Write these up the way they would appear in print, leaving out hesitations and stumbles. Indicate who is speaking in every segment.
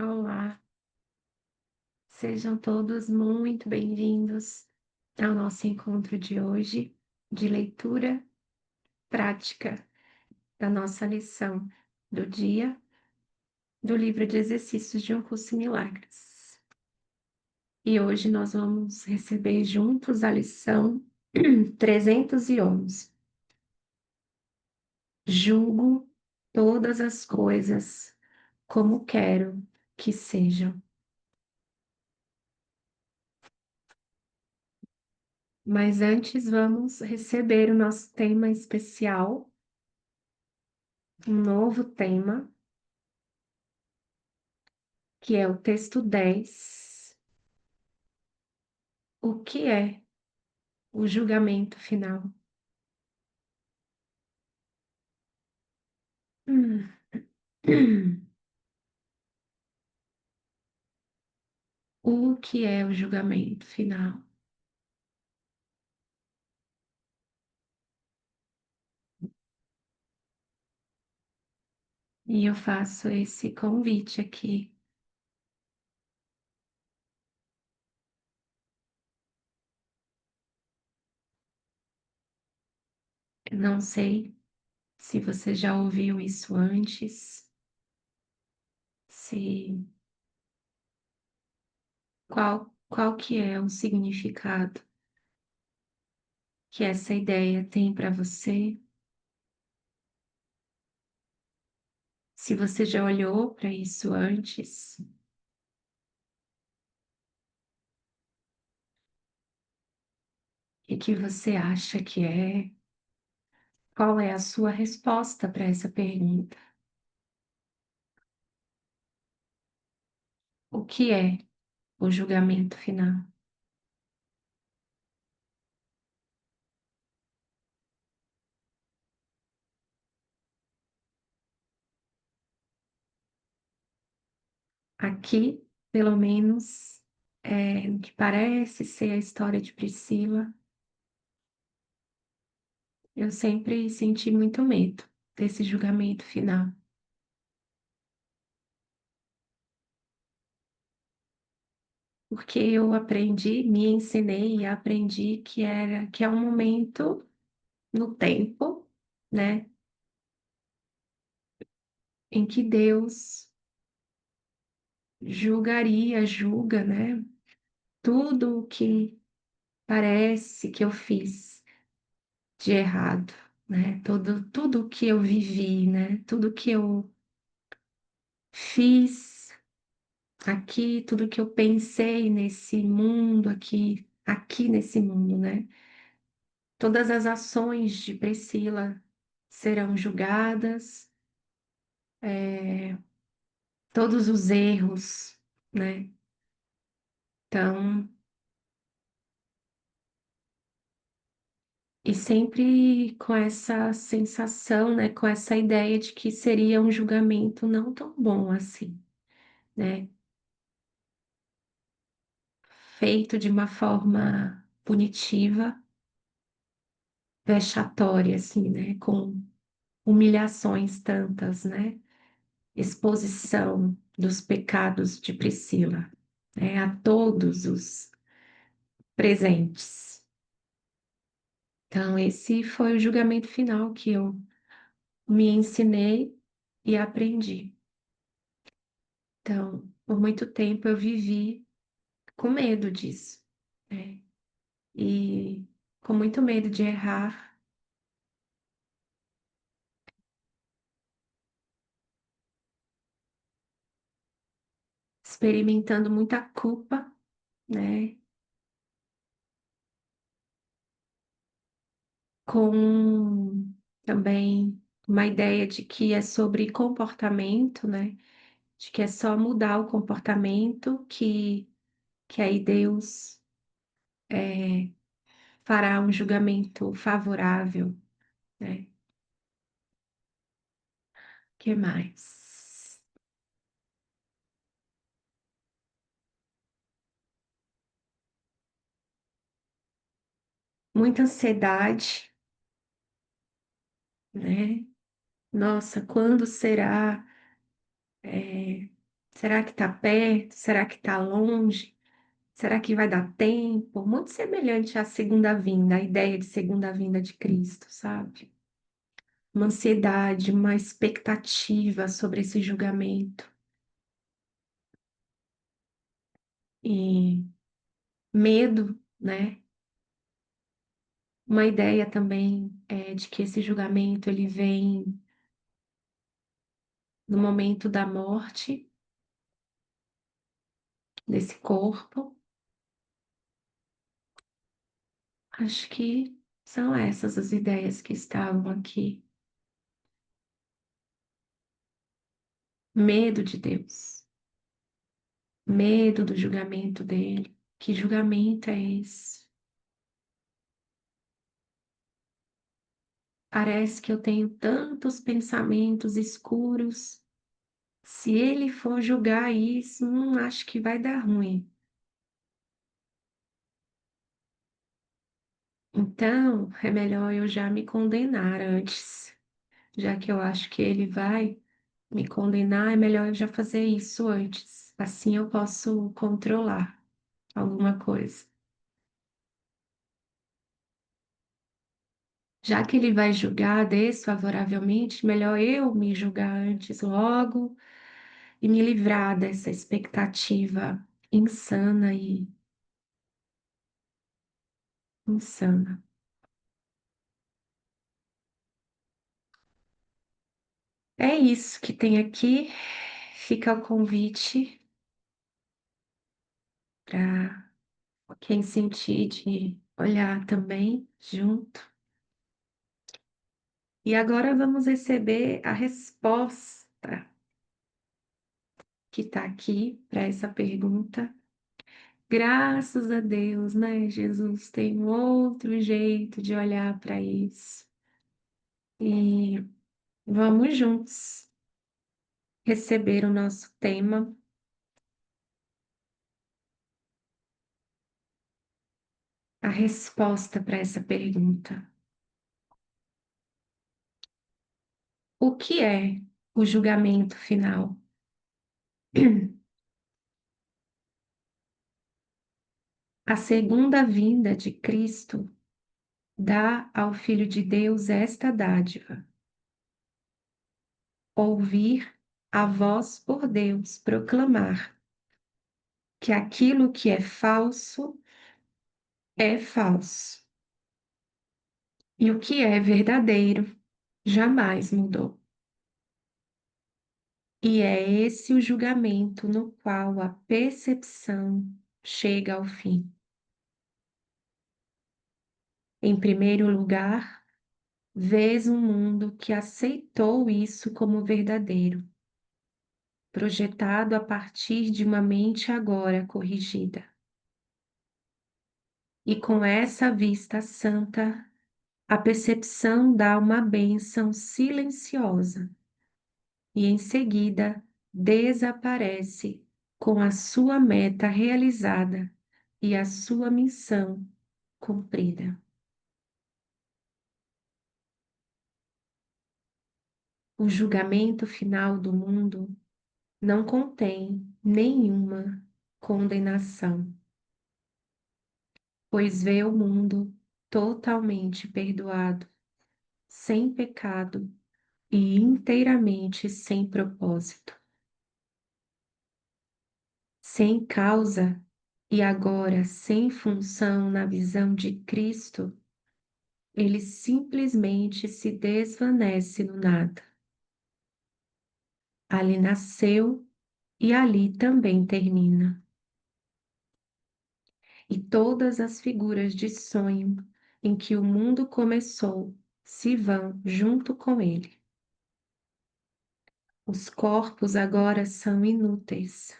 Speaker 1: Olá, sejam todos muito bem-vindos ao nosso encontro de hoje de leitura prática da nossa lição do dia do livro de exercícios de Um Curso em Milagres. E hoje nós vamos receber juntos a lição 311. Julgo todas as coisas como quero que sejam. Mas antes vamos receber o nosso tema especial, um novo tema, que é o texto 10. O que é o julgamento final? Hum, O que é o julgamento final? E eu faço esse convite aqui. Eu não sei se você já ouviu isso antes, se qual que é o significado que essa ideia tem para você. Se você já olhou para isso antes, o que você acha que é? Qual é a sua resposta para essa pergunta? O que é o julgamento final? Aqui, pelo menos, o que parece ser a história de Priscila, eu sempre senti muito medo desse julgamento final, porque eu aprendi, me ensinei e aprendi que é um momento no tempo, né, em que Deus julga, né, tudo o que parece que eu fiz de errado, né? Tudo que eu vivi, né? Tudo que eu fiz aqui, tudo que eu pensei nesse mundo aqui nesse mundo, né? Todas as ações de Priscila serão julgadas, é, todos os erros, né? Então, e sempre com essa sensação, né? Com essa ideia de que seria um julgamento não tão bom assim, né? Feito de uma forma punitiva, vexatória, assim, né? Com humilhações tantas, né? Exposição dos pecados de Priscila, né? A todos os presentes. Então, esse foi o julgamento final que eu me ensinei e aprendi. Então, por muito tempo eu vivi com medo disso, né? E com muito medo de errar, experimentando muita culpa, né? Com também uma ideia de que é sobre comportamento, né? De que é só mudar o comportamento que aí Deus fará um julgamento favorável, né? Que mais? Muita ansiedade, né? Nossa, quando será? Será que está perto? Será que está longe? Será que vai dar tempo? Muito semelhante à segunda vinda, a ideia de segunda vinda de Cristo, sabe? Uma ansiedade, uma expectativa sobre esse julgamento e medo, né? Uma ideia também é de que esse julgamento ele vem no momento da morte desse corpo. Acho que são essas as ideias que estavam aqui. Medo de Deus, medo do julgamento dele. Que julgamento é esse? Parece que eu tenho tantos pensamentos escuros. Se ele for julgar isso, acho que vai dar ruim. Então, é melhor eu já me condenar antes, já que eu acho que ele vai me condenar, é melhor eu já fazer isso antes. Assim eu posso controlar alguma coisa. Já que ele vai julgar desfavoravelmente, melhor eu me julgar antes logo e me livrar dessa expectativa insana e insana. É isso que tem aqui. Fica o convite para quem sentir de olhar também junto. E agora vamos receber a resposta que está aqui para essa pergunta. Graças a Deus, né? Jesus tem um outro jeito de olhar para isso. E vamos juntos receber o nosso tema, a resposta para essa pergunta. O que é o julgamento final? A segunda vinda de Cristo dá ao Filho de Deus esta dádiva: ouvir a voz por Deus proclamar que aquilo que é falso, e o que é verdadeiro jamais mudou. E é esse o julgamento no qual a percepção chega ao fim. Em primeiro lugar, vês um mundo que aceitou isso como verdadeiro, projetado a partir de uma mente agora corrigida. E com essa vista santa, a percepção dá uma bênção silenciosa e em seguida desaparece com a sua meta realizada e a sua missão cumprida. O julgamento final do mundo não contém nenhuma condenação, pois vê o mundo totalmente perdoado, sem pecado e inteiramente sem propósito, sem causa e agora sem função na visão de Cristo, ele simplesmente se desvanece no nada. Ali nasceu e ali também termina. E todas as figuras de sonho em que o mundo começou se vão junto com ele. Os corpos agora são inúteis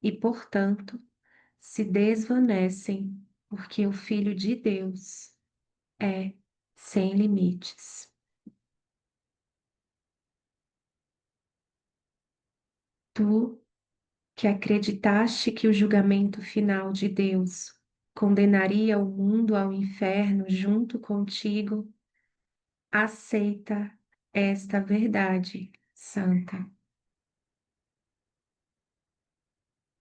Speaker 1: e, portanto, se desvanecem, porque o Filho de Deus é sem limites. Tu, que acreditaste que o julgamento final de Deus condenaria o mundo ao inferno junto contigo, aceita esta verdade santa.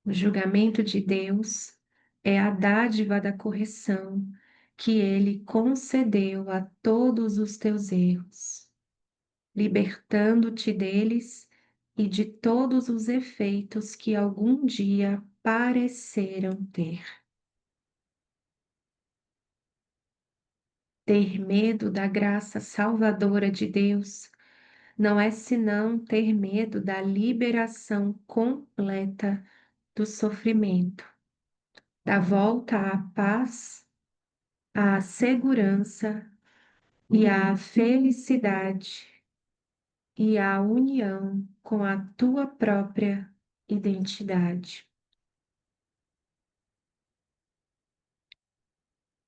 Speaker 1: O julgamento de Deus é a dádiva da correção que ele concedeu a todos os teus erros, libertando-te deles e de todos os efeitos que algum dia pareceram ter. Ter medo da graça salvadora de Deus não é senão ter medo da liberação completa do sofrimento, da volta à paz, à segurança e à felicidade e à união com a tua própria identidade.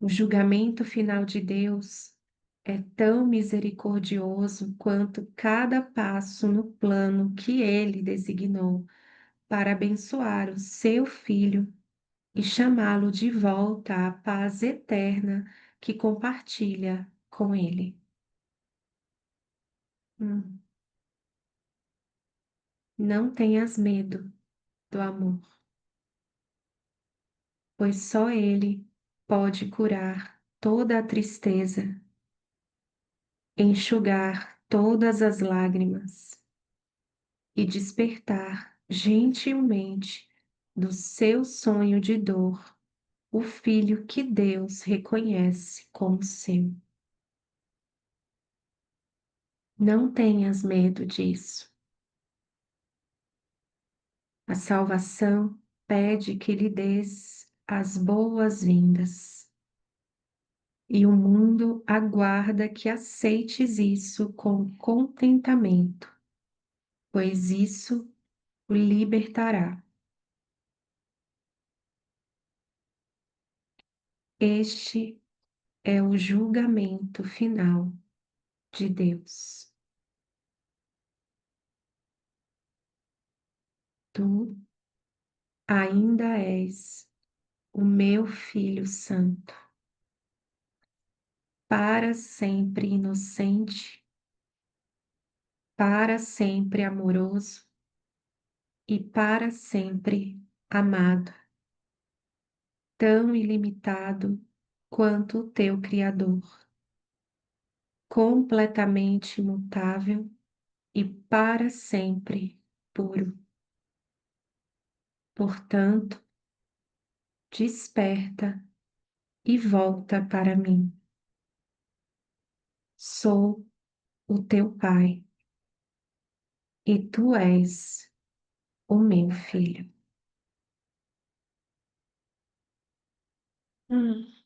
Speaker 1: O julgamento final de Deus é tão misericordioso quanto cada passo no plano que ele designou para abençoar o seu filho e chamá-lo de volta à paz eterna que compartilha com ele. Hum. Não tenhas medo do amor, pois só ele pode curar toda a tristeza, enxugar todas as lágrimas e despertar gentilmente do seu sonho de dor o filho que Deus reconhece como seu. Não tenhas medo disso. A salvação pede que lhe des as boas-vindas. E o mundo aguarda que aceites isso com contentamento, pois isso o libertará. Este é o julgamento final de Deus. Tu ainda és o meu Filho Santo, para sempre inocente, para sempre amoroso e para sempre amado, tão ilimitado quanto o teu Criador, completamente imutável e para sempre puro. Portanto, desperta e volta para mim. Sou o teu Pai e tu és o meu filho. Hum.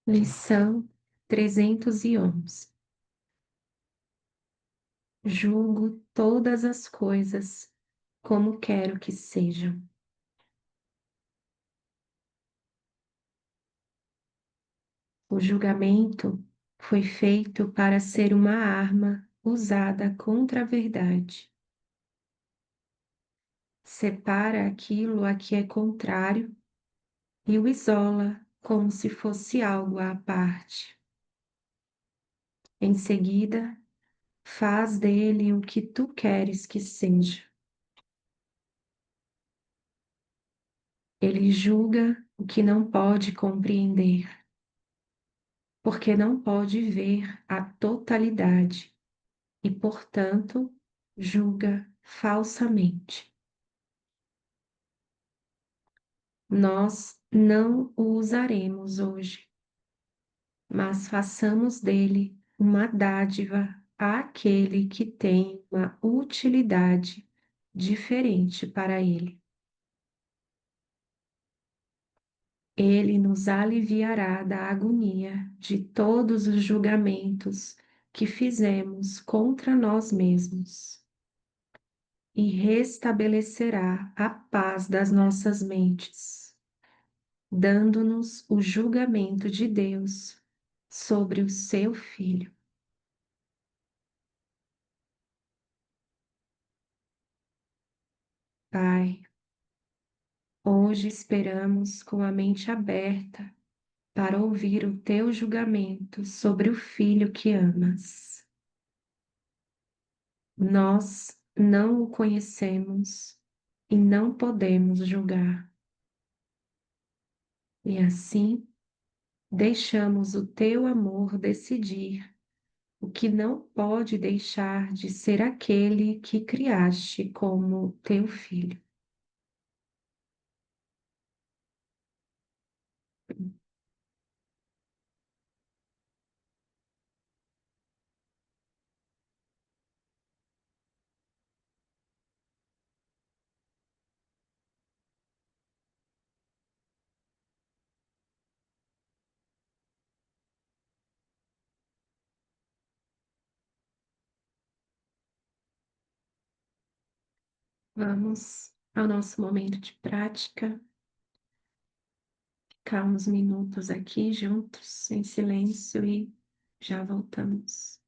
Speaker 1: Lição 311. Julgo todas as coisas como quero que sejam. O julgamento foi feito para ser uma arma usada contra a verdade. Separa aquilo a que é contrário e o isola como se fosse algo à parte. Em seguida, faz dele o que tu queres que seja. Ele julga o que não pode compreender, porque não pode ver a totalidade e, portanto, julga falsamente. Nós não o usaremos hoje, mas façamos dele uma dádiva àquele que tem uma utilidade diferente para ele. Ele nos aliviará da agonia de todos os julgamentos que fizemos contra nós mesmos e restabelecerá a paz das nossas mentes, dando-nos o julgamento de Deus sobre o seu Filho. Pai, hoje esperamos com a mente aberta para ouvir o teu julgamento sobre o Filho que amas. Nós não o conhecemos e não podemos julgar. E assim, deixamos o teu amor decidir o que não pode deixar de ser aquele que criaste como teu filho. Vamos ao nosso momento de prática. Ficar uns minutos aqui juntos, em silêncio, e já voltamos.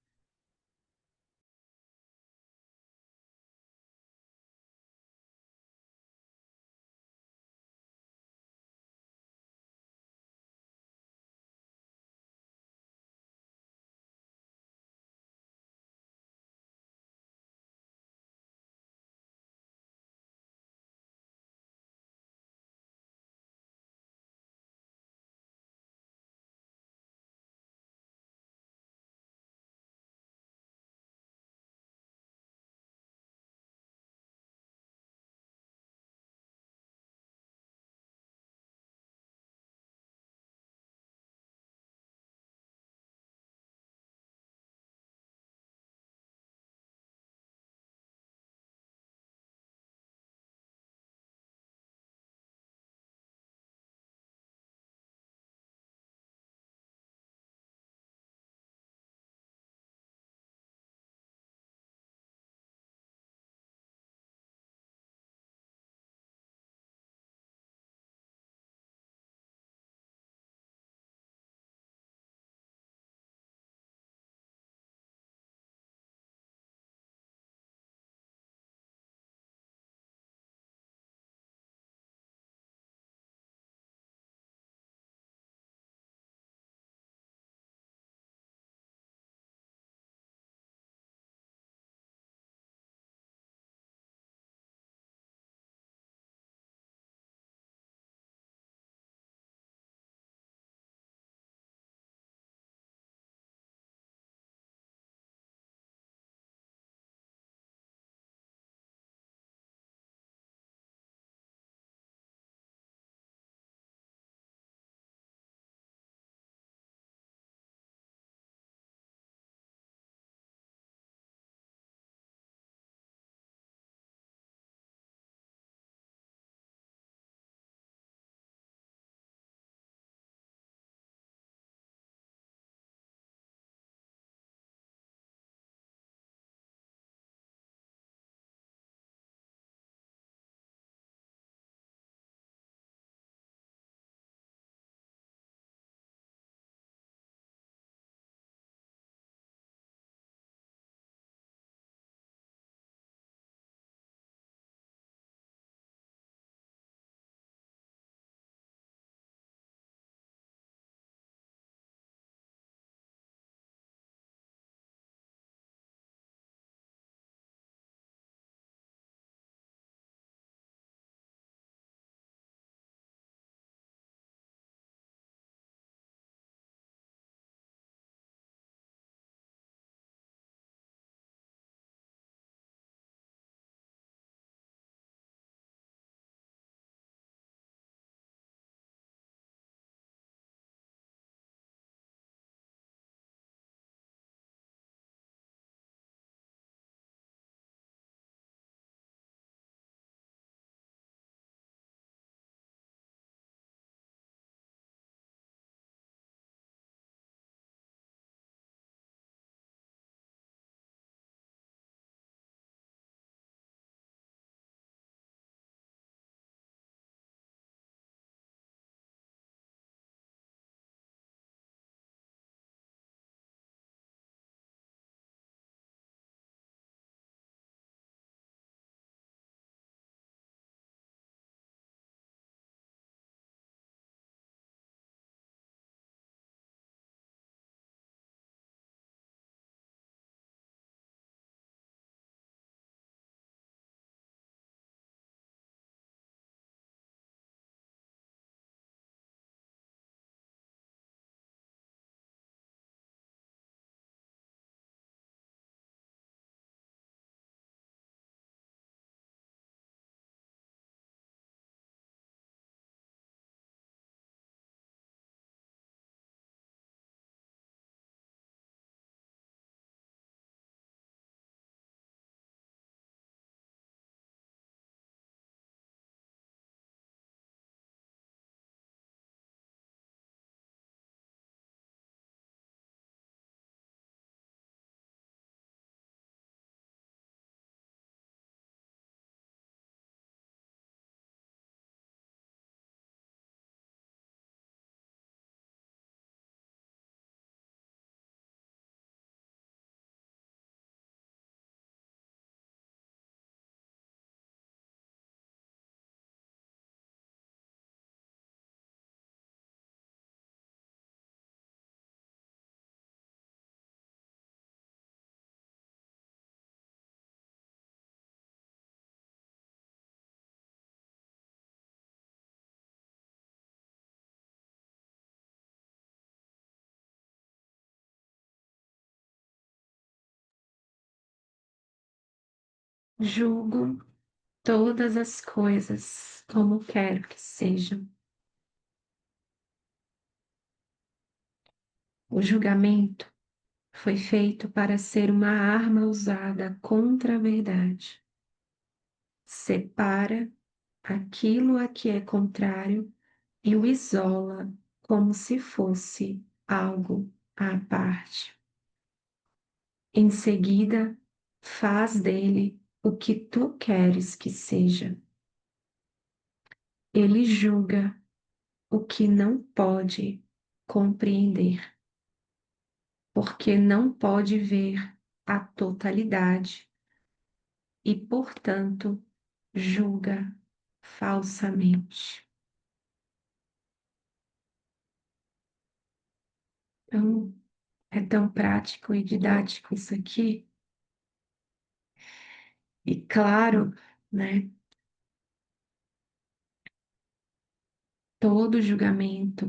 Speaker 1: julgo todas as coisas como quero que sejam. O julgamento foi feito para ser uma arma usada contra a verdade. Separa aquilo a que é contrário e o isola como se fosse algo à parte. Em seguida, faz dele o que tu queres que seja. Ele julga o que não pode compreender, porque não pode ver a totalidade e, portanto, julga falsamente. Então, é tão prático e didático isso aqui, e claro, né? Todo julgamento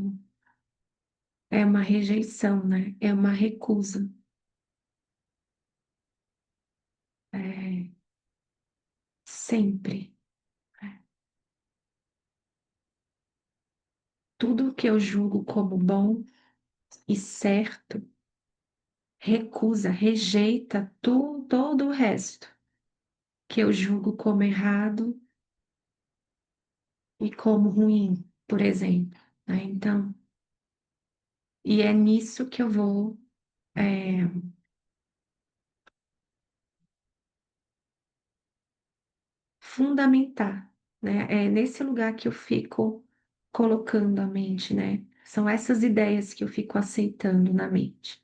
Speaker 1: é uma rejeição, né? É uma recusa. É, sempre. Tudo que eu julgo como bom e certo, recusa, rejeita todo o resto que eu julgo como errado e como ruim, por exemplo, né? Então, e é nisso que eu vou fundamentar, né? É nesse lugar que eu fico colocando a mente, né? São essas ideias que eu fico aceitando na mente.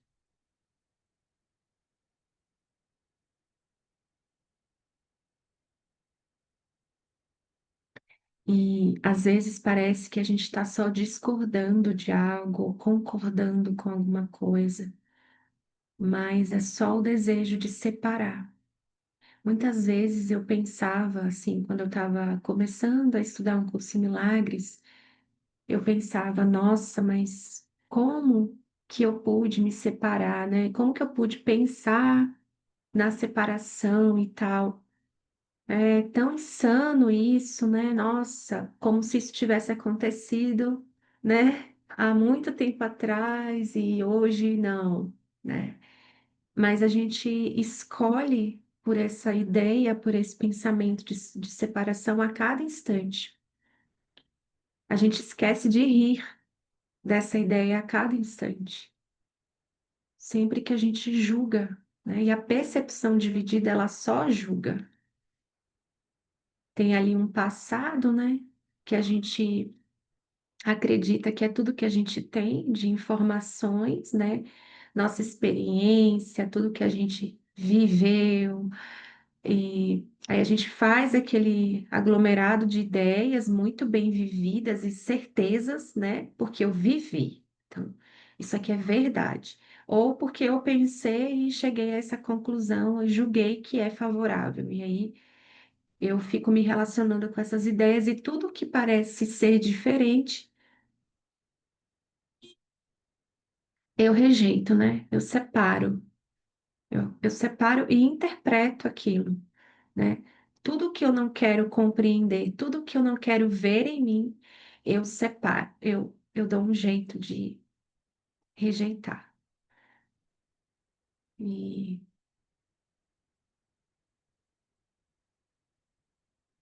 Speaker 1: E às vezes parece que a gente está só discordando de algo, ou concordando com alguma coisa, mas é só o desejo de separar. Muitas vezes eu pensava assim, quando eu estava começando a estudar um curso em milagres, eu pensava, nossa, mas como que eu pude me separar, né? Como que eu pude pensar na separação e tal? É tão insano isso, né? Nossa, como se isso tivesse acontecido, né? Há muito tempo atrás e hoje não, né? Mas a gente escolhe por essa ideia, por esse pensamento de separação a cada instante. A gente esquece de rir dessa ideia a cada instante, sempre que a gente julga, né? E a percepção dividida, ela só julga. Tem ali um passado, né? Que a gente acredita que é tudo que a gente tem de informações, né? Nossa experiência, tudo que a gente viveu, e aí a gente faz aquele aglomerado de ideias muito bem vividas e certezas, né? Porque eu vivi. Então, isso aqui é verdade. Ou porque eu pensei e cheguei a essa conclusão e julguei que é favorável. E aí eu fico me relacionando com essas ideias e tudo que parece ser diferente, eu rejeito, né? Eu separo. Eu separo e interpreto aquilo, né? Tudo que eu não quero compreender, tudo que eu não quero ver em mim, eu separo, eu dou um jeito de rejeitar. E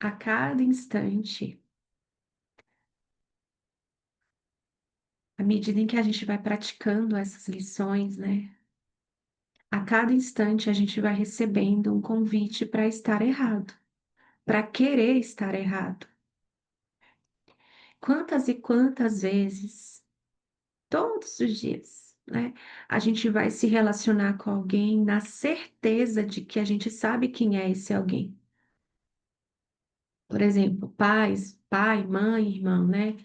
Speaker 1: a cada instante, à medida em que a gente vai praticando essas lições, né? A cada instante a gente vai recebendo um convite para estar errado, para querer estar errado. Quantas e quantas vezes todos os dias, né? A gente vai se relacionar com alguém na certeza de que a gente sabe quem é esse alguém. Por exemplo, pais, pai, mãe, irmão, né?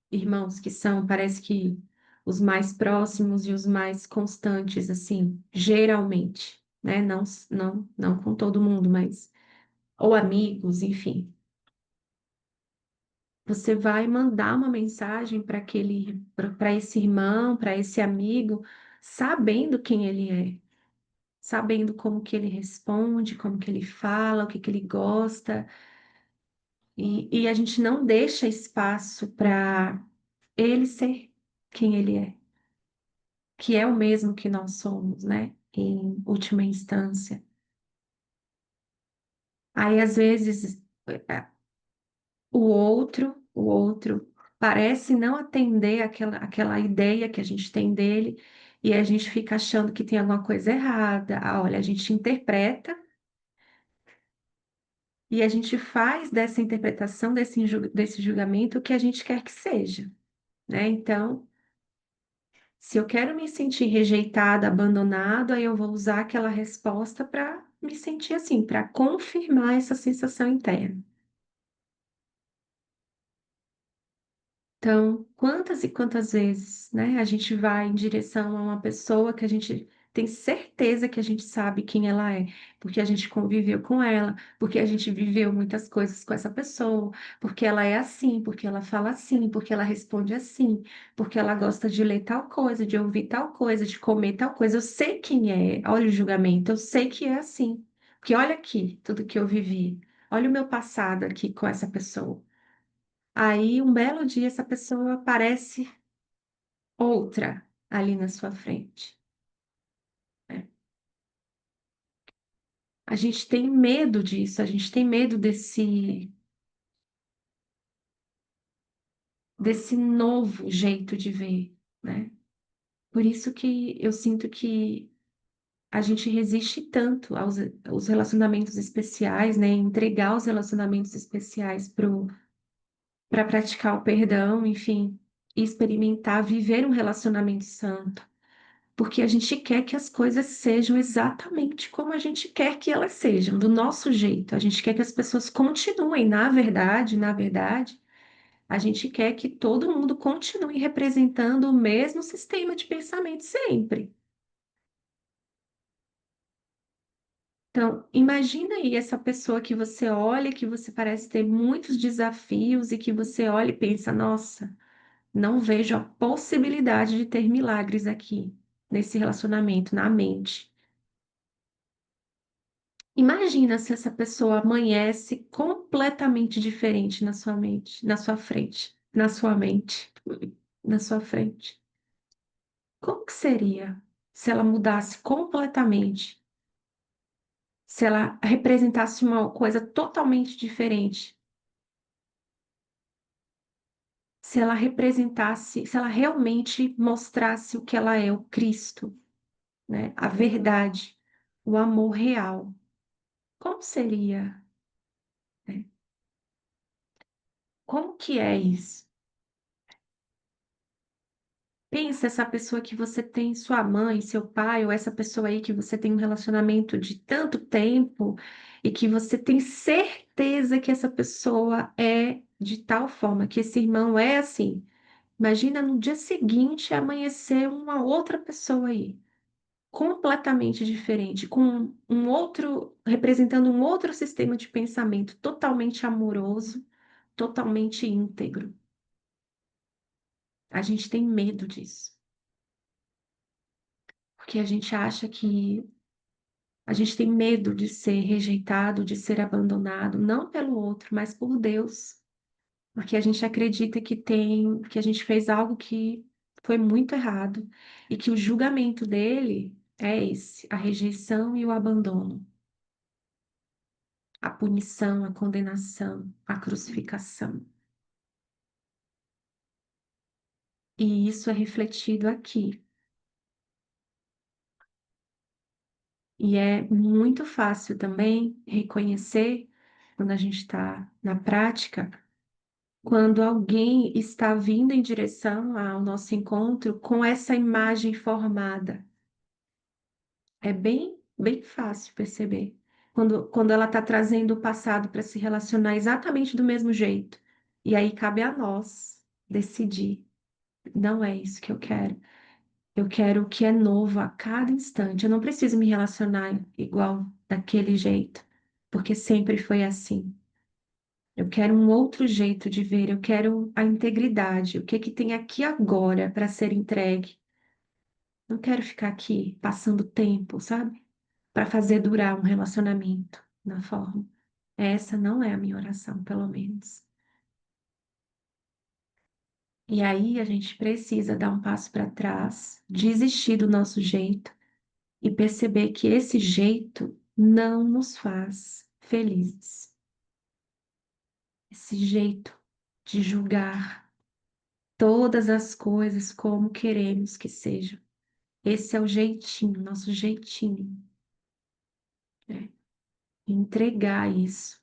Speaker 1: Irmãos que são, parece que os mais próximos e os mais constantes, assim, geralmente, né? Não com todo mundo, mas ou amigos, enfim. Você vai mandar uma mensagem para esse irmão, para esse amigo, sabendo quem ele é, sabendo como que ele responde, como que ele fala, o que que ele gosta, e a gente não deixa espaço para ele ser quem ele é, que é o mesmo que nós somos, né? Em última instância. Aí, às vezes, eh, o outro parece não atender aquela ideia que a gente tem dele, e a gente fica achando que tem alguma coisa errada. Ah, olha, a gente interpreta e a gente faz dessa interpretação, desse julgamento, o que a gente quer que seja, né? Então, se eu quero me sentir rejeitada, abandonada, aí eu vou usar aquela resposta para me sentir assim, para confirmar essa sensação interna. Então, quantas e quantas vezes, né, a gente vai em direção a uma pessoa que a gente tem certeza que a gente sabe quem ela é, porque a gente conviveu com ela, porque a gente viveu muitas coisas com essa pessoa, porque ela é assim, porque ela fala assim, porque ela responde assim, porque ela gosta de ler tal coisa, de ouvir tal coisa, de comer tal coisa. Eu sei quem é, olha o julgamento, eu sei que é assim, porque olha aqui tudo que eu vivi, olha o meu passado aqui com essa pessoa. Aí, um belo dia, essa pessoa aparece outra ali na sua frente, né? A gente tem medo disso, a gente tem medo desse novo jeito de ver, né? Por isso que eu sinto que a gente resiste tanto aos relacionamentos especiais, né? Entregar os relacionamentos especiais para praticar o perdão, enfim, e experimentar, viver um relacionamento santo. Porque a gente quer que as coisas sejam exatamente como a gente quer que elas sejam, do nosso jeito. A gente quer que as pessoas continuem, na verdade, a gente quer que todo mundo continue representando o mesmo sistema de pensamento sempre. Então, imagina aí essa pessoa que você olha, que você parece ter muitos desafios e que você olha e pensa, nossa, não vejo a possibilidade de ter milagres aqui nesse relacionamento, na mente. Imagina se essa pessoa amanhece completamente diferente na sua mente, na sua frente, na sua mente, na sua frente. Como que seria se ela mudasse completamente? Se ela representasse uma coisa totalmente diferente? Se ela representasse, se ela realmente mostrasse o que ela é, o Cristo, né? A verdade, o amor real. Como seria, né? Como que é isso? Pensa essa pessoa que você tem, sua mãe, seu pai, ou essa pessoa aí que você tem um relacionamento de tanto tempo e que você tem certeza que essa pessoa é de tal forma, que esse irmão é assim. Imagina no dia seguinte amanhecer uma outra pessoa aí, completamente diferente, com um outro, representando um outro sistema de pensamento totalmente amoroso, totalmente íntegro. A gente tem medo disso. Porque a gente acha que a gente tem medo de ser rejeitado, de ser abandonado, não pelo outro, mas por Deus. Porque a gente acredita que a gente fez algo que foi muito errado e que o julgamento dele é esse, a rejeição e o abandono, a punição, a condenação, a crucificação. E isso é refletido aqui. E é muito fácil também reconhecer, quando a gente está na prática, quando alguém está vindo em direção ao nosso encontro com essa imagem formada. É bem fácil perceber. Quando ela está trazendo o passado para se relacionar exatamente do mesmo jeito. E aí cabe a nós decidir. Não é isso que eu quero. Eu quero o que é novo a cada instante. Eu não preciso me relacionar igual daquele jeito, porque sempre foi assim. Eu quero um outro jeito de ver, eu quero a integridade, o que que tem aqui agora para ser entregue. Não quero ficar aqui passando tempo, sabe? para fazer durar um relacionamento na forma. Essa não é a minha oração, pelo menos. E aí a gente precisa dar um passo para trás, desistir do nosso jeito e perceber que esse jeito não nos faz felizes. Esse jeito de julgar todas as coisas como queremos que sejam. Esse é o jeitinho, nosso jeitinho, né? Entregar isso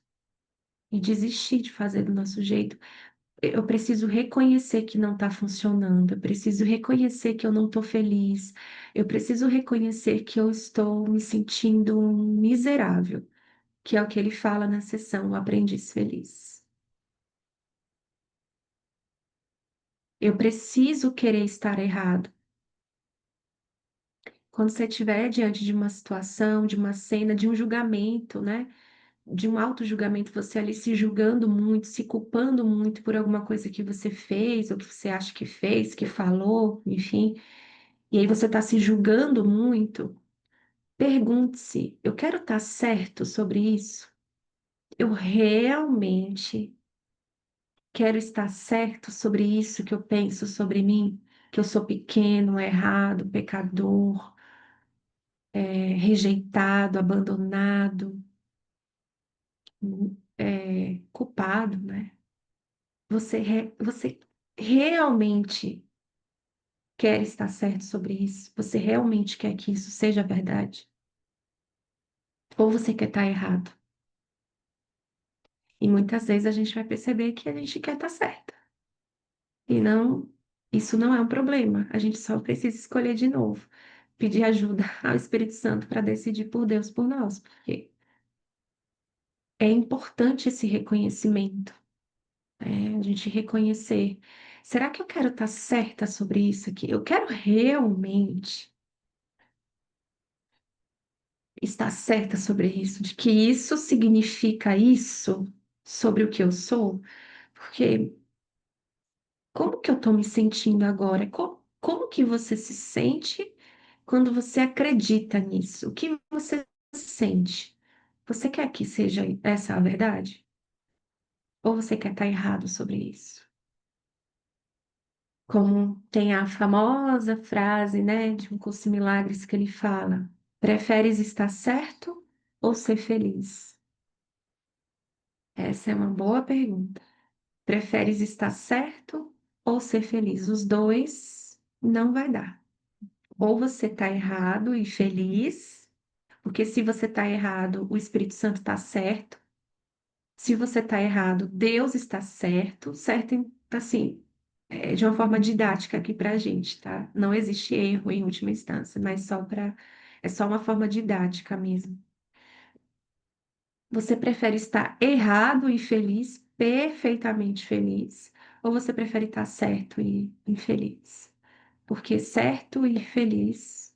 Speaker 1: e desistir de fazer do nosso jeito. Eu preciso reconhecer que não está funcionando, eu preciso reconhecer que eu não estou feliz, eu preciso reconhecer que eu estou me sentindo um miserável, que é o que ele fala na sessão O Aprendiz Feliz. Eu preciso querer estar errado. Quando você estiver diante de uma situação, de uma cena, de um julgamento, né? De um auto-julgamento, você ali se julgando muito, se culpando muito por alguma coisa que você fez, ou que você acha que fez, que falou, enfim, e aí você está se julgando muito, pergunte-se: eu quero estar certo sobre isso? Eu realmente quero estar certo sobre isso que eu penso sobre mim? Que eu sou pequeno, errado, pecador, rejeitado, abandonado, culpado, né? Você realmente quer estar certo sobre isso? Você realmente quer que isso seja verdade? Ou você quer estar errado? E muitas vezes a gente vai perceber que a gente quer estar certa. E não, isso não é um problema. A gente só precisa escolher de novo. Pedir ajuda ao Espírito Santo para decidir por Deus, por nós. Porque é importante esse reconhecimento, né? A gente reconhecer. Será que eu quero estar certa sobre isso aqui? Eu quero realmente estar certa sobre isso, de que isso significa isso sobre o que eu sou? Porque como que eu estou me sentindo agora? Como que você se sente quando você acredita nisso? O que você sente? Você quer que seja essa a verdade? Ou você quer estar errado sobre isso? Como tem a famosa frase, né, de um curso em milagres que ele fala: preferes estar certo ou ser feliz? Essa é uma boa pergunta. Preferes estar certo ou ser feliz? Os dois não vai dar. Ou você está errado e feliz, porque se você está errado, o Espírito Santo está certo. Se você está errado, Deus está certo, certo, assim, de uma forma didática aqui para a gente, tá? Não existe erro em última instância, mas é só uma forma didática mesmo. Você prefere estar errado e feliz, perfeitamente feliz, ou você prefere estar certo e infeliz? Porque certo e feliz,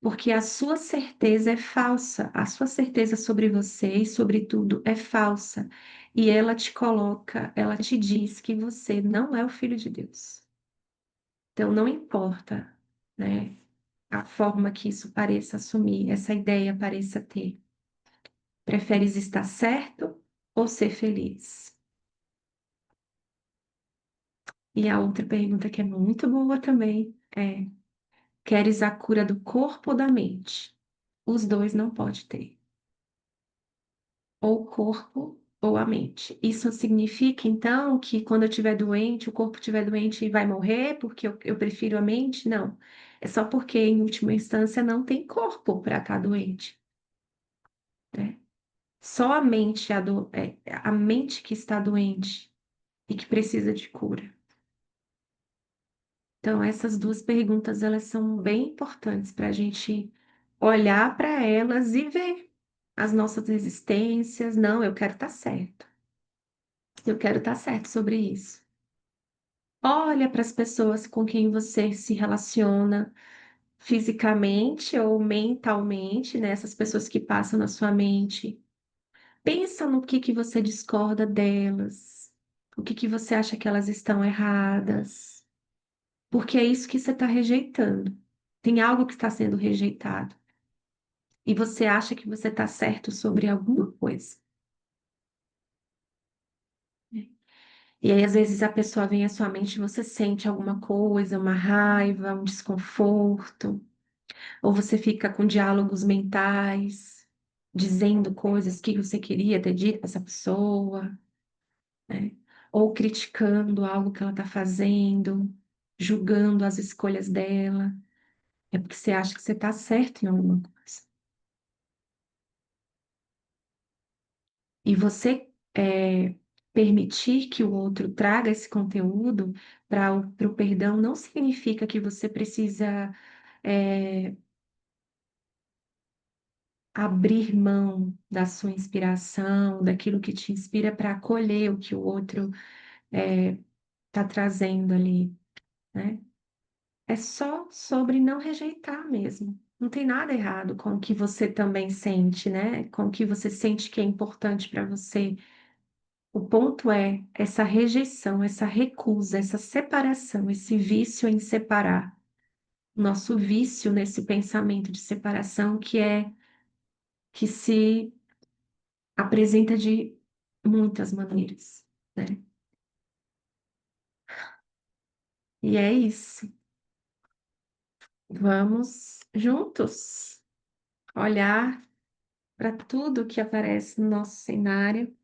Speaker 1: porque a sua certeza é falsa, a sua certeza sobre você e sobre tudo é falsa, e ela te coloca, ela te diz que você não é o filho de Deus. Então não importa, né, a forma que isso pareça assumir, essa ideia pareça ter. Preferes estar certo ou ser feliz? E a outra pergunta que é muito boa também é: queres a cura do corpo ou da mente? Os dois não pode ter. Ou o corpo ou a mente. Isso significa, então, que quando eu estiver doente, o corpo estiver doente e vai morrer porque eu prefiro a mente? Não. É só porque, em última instância, não tem corpo para estar doente, né? Só a mente, é a mente que está doente e que precisa de cura. Então, essas duas perguntas, elas são bem importantes para a gente olhar para elas e ver as nossas existências. Não, eu quero estar certo. Eu quero estar certo sobre isso. Olha para as pessoas com quem você se relaciona fisicamente ou mentalmente, né? Essas pessoas que passam na sua mente. Pensa no que você discorda delas. O que você acha que elas estão erradas. Porque é isso que você está rejeitando. Tem algo que está sendo rejeitado. e você acha que você está certo sobre alguma coisa. E aí, às vezes, a pessoa vem à sua mente e você sente alguma coisa, uma raiva, um desconforto, ou você fica com diálogos mentais, dizendo coisas que você queria ter dito para essa pessoa, né? Ou criticando algo que ela está fazendo, julgando as escolhas dela. É porque você acha que você está certo em alguma coisa. E você permitir que o outro traga esse conteúdo para o perdão não significa que você precisa é, abrir mão da sua inspiração, daquilo que te inspira para acolher o que o outro está trazendo ali, né? É só sobre não rejeitar mesmo. Não tem nada errado com o que você também sente, né? Com o que você sente que é importante para você. O ponto é essa rejeição, essa recusa, essa separação, esse vício em separar. Nosso vício nesse pensamento de separação que se apresenta de muitas maneiras, né? E é isso. Vamos juntos olhar para tudo que aparece no nosso cenário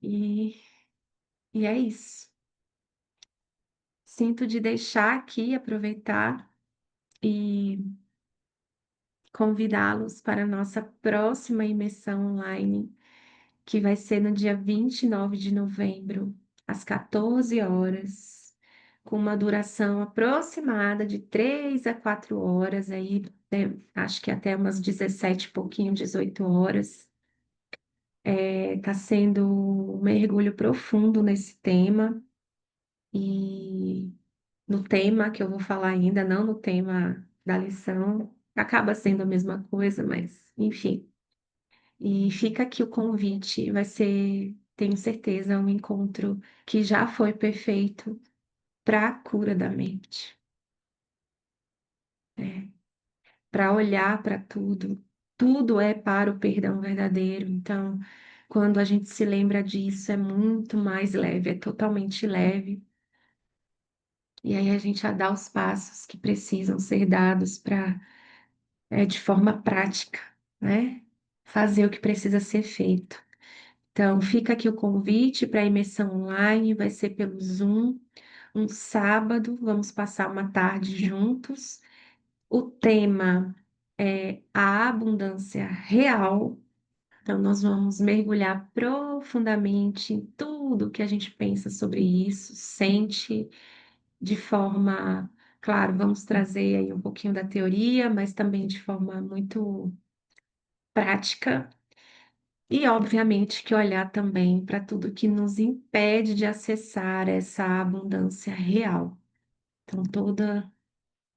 Speaker 1: e, e é isso. Sinto de deixar aqui, aproveitar e convidá-los para a nossa próxima imersão online, que vai ser no dia 29 de novembro, às 14 horas, com uma duração aproximada de 3 a 4 horas, aí, acho que até umas 17 e pouquinho, 18 horas. Está sendo um mergulho profundo nesse tema e no tema que eu vou falar ainda, não no tema da lição, acaba sendo a mesma coisa, mas enfim. E fica aqui o convite, vai ser, tenho certeza, um encontro que já foi perfeito para a cura da mente, para olhar para tudo. Tudo é para o perdão verdadeiro. Então, quando a gente se lembra disso, é muito mais leve, é totalmente leve. E aí a gente já dá os passos que precisam ser dados para, de forma prática, né? Fazer o que precisa ser feito. Então, fica aqui o convite para a imersão online, vai ser pelo Zoom, um sábado, vamos passar uma tarde juntos. O tema é a abundância real. Então, nós vamos mergulhar profundamente em tudo que a gente pensa sobre isso, sente de forma, claro, vamos trazer aí um pouquinho da teoria, mas também de forma muito prática. E, obviamente, que olhar também para tudo que nos impede de acessar essa abundância real. Então,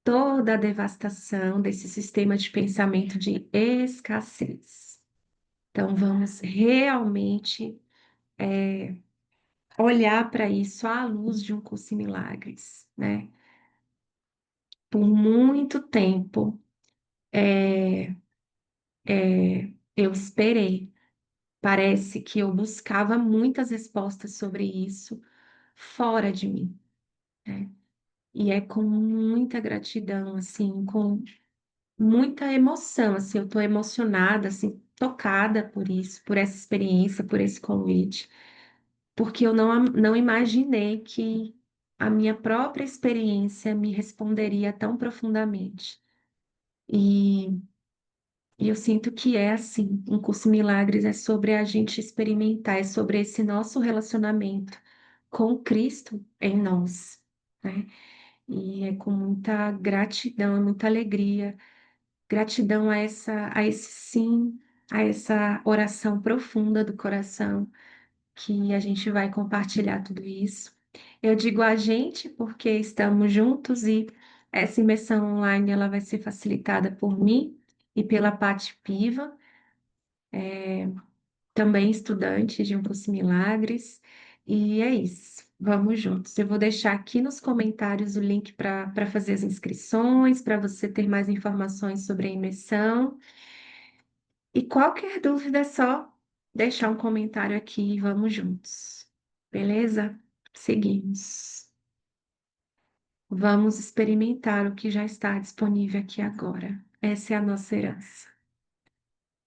Speaker 1: toda a devastação desse sistema de pensamento de escassez. Então, vamos realmente olhar para isso à luz de um curso em milagres, né? Por muito tempo, é, eu esperei. Parece que eu buscava muitas respostas sobre isso fora de mim, né? E é com muita gratidão, assim, com muita emoção, assim, eu estou emocionada, assim, tocada por isso, por essa experiência, por esse convite, porque eu não imaginei que a minha própria experiência me responderia tão profundamente. E, e eu sinto que é assim, um curso Milagres é sobre a gente experimentar, é sobre esse nosso relacionamento com Cristo em nós, né? E é com muita gratidão, muita alegria, gratidão a esse sim, a essa oração profunda do coração, que a gente vai compartilhar tudo isso. Eu digo a gente porque estamos juntos e essa imersão online ela vai ser facilitada por mim e pela Paty Piva, também estudante de Um Curso em Milagres, e é isso. Vamos juntos. Eu vou deixar aqui nos comentários o link para fazer as inscrições, para você ter mais informações sobre a imersão. E qualquer dúvida é só deixar um comentário aqui e vamos juntos. Beleza? Seguimos. Vamos experimentar o que já está disponível aqui agora. Essa é a nossa herança.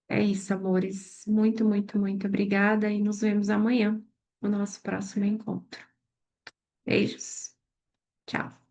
Speaker 1: É isso, amores. Muito, muito, muito obrigada e nos vemos amanhã no nosso próximo encontro. Beijos. Tchau.